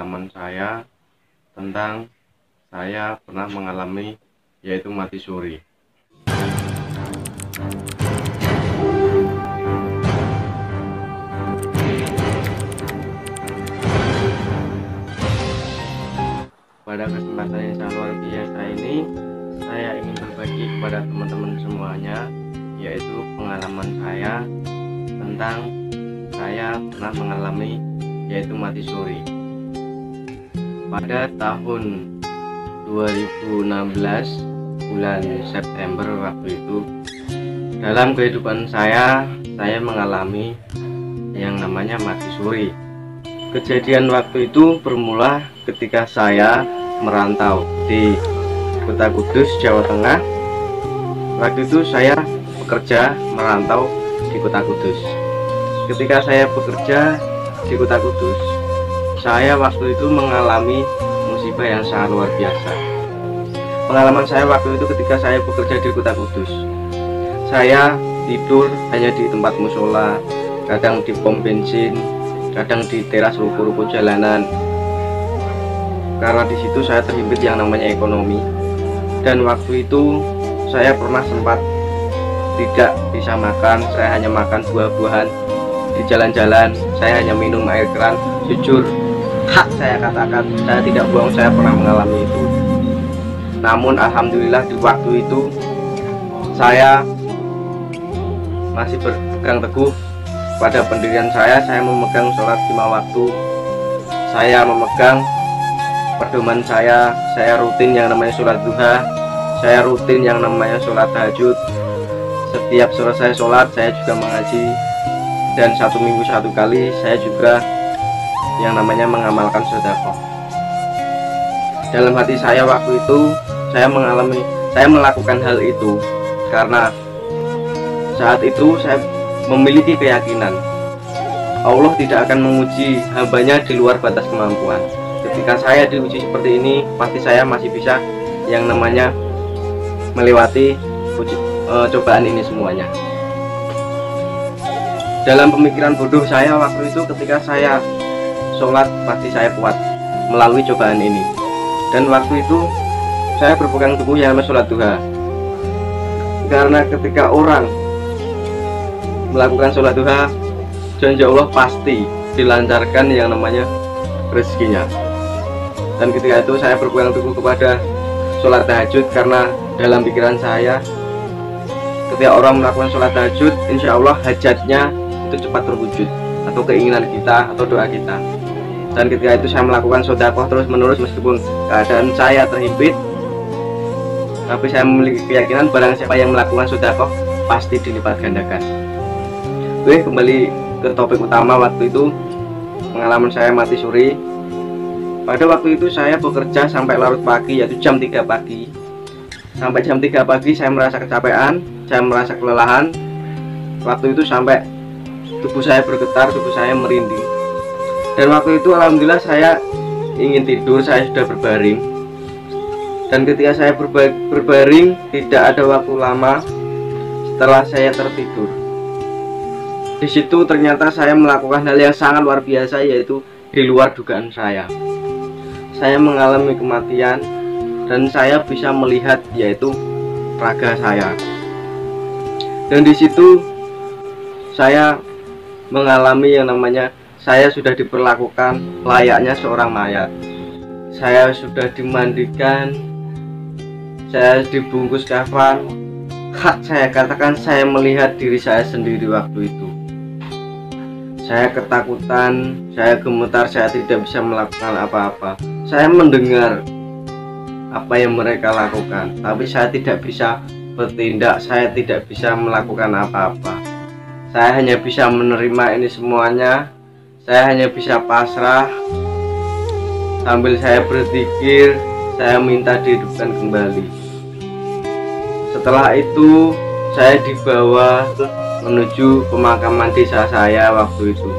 pengalaman saya tentang saya pernah mengalami yaitu mati suri. Pada kesempatan yang sangat luar biasa ini, saya ingin berbagi kepada teman-teman semuanya yaitu pengalaman saya tentang saya pernah mengalami yaitu mati suri. Pada tahun 2016 bulan September waktu itu, dalam kehidupan saya mengalami yang namanya mati suri. Kejadian waktu itu bermula ketika saya merantau di Kota Kudus, Jawa Tengah. Waktu itu saya bekerja merantau di Kota Kudus. Ketika saya bekerja di Kota Kudus, saya waktu itu mengalami musibah yang sangat luar biasa. Pengalaman saya waktu itu ketika saya bekerja di Kota Kudus, saya tidur hanya di tempat musola, kadang di pom bensin, kadang di teras ruko-ruko jalanan. Karena di situ saya terhimpit yang namanya ekonomi. Dan waktu itu saya pernah sempat tidak bisa makan, saya hanya makan buah-buahan di jalan-jalan, saya hanya minum air keran. Jujur, hak saya katakan, saya tidak bohong, saya pernah mengalami itu. Namun alhamdulillah di waktu itu saya masih berpegang teguh pada pendirian saya memegang sholat 5 waktu, saya memegang pedoman saya rutin yang namanya sholat duha, saya rutin yang namanya sholat tahajud. Setiap selesai sholat saya juga mengaji, dan 1 minggu 1 kali saya juga yang namanya mengamalkan sedekah. Dalam hati saya waktu itu saya melakukan hal itu karena saat itu saya memiliki keyakinan Allah tidak akan menguji hambanya di luar batas kemampuan. Ketika saya diuji seperti ini, pasti saya masih bisa yang namanya melewati cobaan ini semuanya. Dalam pemikiran bodoh saya waktu itu, ketika saya sholat pasti saya kuat melalui cobaan ini. Dan waktu itu saya berpegang teguh yang namanya sholat duha, karena ketika orang melakukan sholat duha, janji Allah pasti dilancarkan yang namanya rezekinya. Dan ketika itu saya berpegang teguh kepada sholat tahajud, karena dalam pikiran saya ketika orang melakukan sholat tahajud, insya Allah hajatnya itu cepat terwujud, atau keinginan kita atau doa kita. Dan ketika itu saya melakukan sedekah terus menerus meskipun keadaan saya terhimpit, tapi saya memiliki keyakinan barang siapa yang melakukan sedekah pasti dilipat gandakan. Oke, kembali ke topik utama. Waktu itu pengalaman saya mati suri. Pada waktu itu saya bekerja sampai larut pagi, yaitu jam 3 pagi. Sampai jam 3 pagi saya merasa kecapean, saya merasa kelelahan. Waktu itu sampai tubuh saya bergetar, tubuh saya merinding. Dan waktu itu alhamdulillah saya ingin tidur, saya sudah berbaring. Dan ketika saya berbaring, tidak ada waktu lama setelah saya tertidur. Di situ ternyata saya melakukan hal yang sangat luar biasa, yaitu di luar dugaan saya. Saya mengalami kematian dan saya bisa melihat yaitu raga saya. Dan di situ saya mengalami yang namanya saya sudah diperlakukan layaknya seorang mayat. Saya sudah dimandikan, saya dibungkus kafan. Hak saya katakan, saya melihat diri saya sendiri waktu itu. Saya ketakutan, saya gemetar, saya tidak bisa melakukan apa-apa. Saya mendengar apa yang mereka lakukan, tapi saya tidak bisa bertindak, saya tidak bisa melakukan apa-apa. Saya hanya bisa menerima ini semuanya. Saya hanya bisa pasrah. Sambil saya berzikir, saya minta dihidupkan kembali. Setelah itu saya dibawa menuju pemakaman desa saya waktu itu.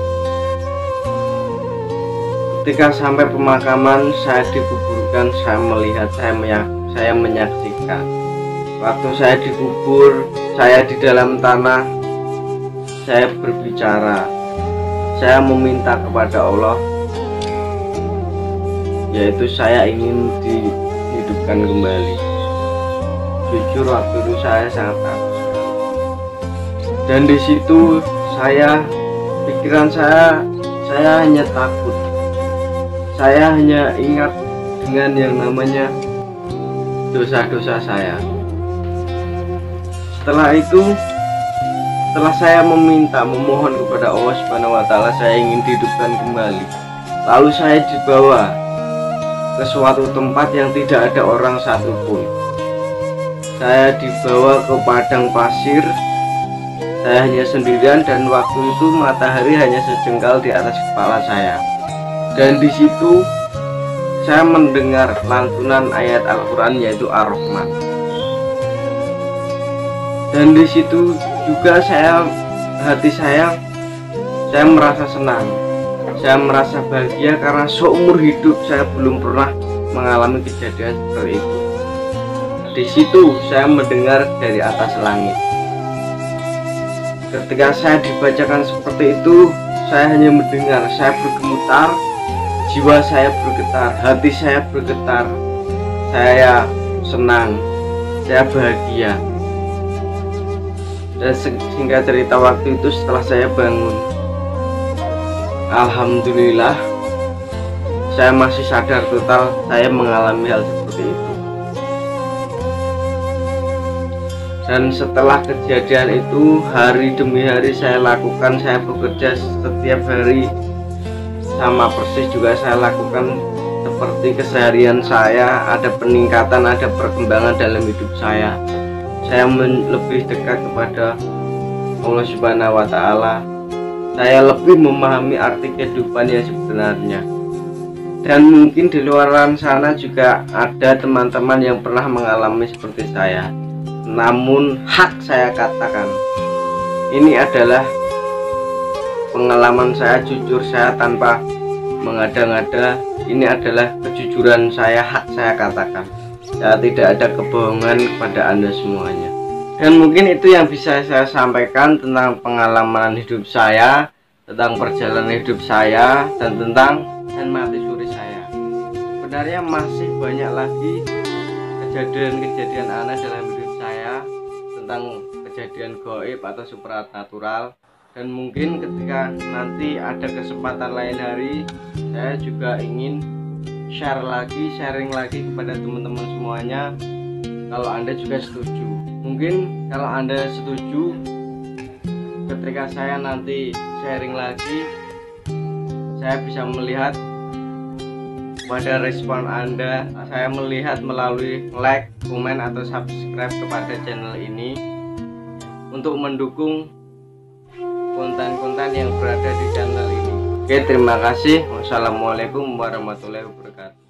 Ketika sampai pemakaman, saya dikuburkan, saya melihat, saya menyaksikan. Waktu saya dikubur, saya di dalam tanah, saya berbicara, saya meminta kepada Allah yaitu saya ingin dihidupkan kembali. Jujur waktu itu saya sangat takut sekali. Dan di situ pikiran saya hanya takut. Saya hanya ingat dengan yang namanya dosa-dosa saya. Setelah itu, setelah saya memohon kepada Allah Subhanahu wa Ta'ala, saya ingin dihidupkan kembali. Lalu saya dibawa ke suatu tempat yang tidak ada orang satupun. Saya dibawa ke padang pasir. Saya hanya sendirian dan waktu itu matahari hanya sejengkal di atas kepala saya. Dan di situ saya mendengar lantunan ayat Al-Quran yaitu Ar-Rahman. Dan di situ juga hati saya merasa senang. Saya merasa bahagia karena seumur hidup saya belum pernah mengalami kejadian seperti itu. Di situ saya mendengar dari atas langit. Ketika saya dibacakan seperti itu, saya hanya mendengar, saya bergemetar, jiwa saya bergetar, hati saya bergetar, saya senang, saya bahagia. Dan singkat cerita, waktu itu setelah saya bangun, alhamdulillah saya masih sadar total saya mengalami hal seperti itu. Dan setelah kejadian itu, hari demi hari saya lakukan, saya bekerja setiap hari sama persis juga saya lakukan seperti keseharian saya. Ada peningkatan, ada perkembangan dalam hidup saya. Saya lebih dekat kepada Allah Subhanahu wa Ta'ala. Saya lebih memahami arti kehidupan yang sebenarnya. Dan mungkin di luar sana juga ada teman-teman yang pernah mengalami seperti saya. Namun hak saya katakan, ini adalah pengalaman saya, jujur saya tanpa mengada-ngada. Ini adalah kejujuran saya, hak saya katakan. Ya, tidak ada kebohongan kepada Anda semuanya. Dan mungkin itu yang bisa saya sampaikan tentang pengalaman hidup saya, tentang perjalanan hidup saya, dan tentang mati suri saya. Sebenarnya masih banyak lagi kejadian-kejadian aneh dalam hidup saya, tentang kejadian gaib atau supranatural. Dan mungkin ketika nanti ada kesempatan lain hari, saya juga ingin sharing lagi kepada teman-teman semuanya. Kalau Anda juga setuju, mungkin kalau Anda setuju, ketika saya nanti sharing lagi, saya bisa melihat pada respon Anda. Saya melihat melalui like, komen, atau subscribe kepada channel ini untuk mendukung konten-konten yang berada di channel ini. Oke, terima kasih. Wassalamualaikum warahmatullahi wabarakatuh.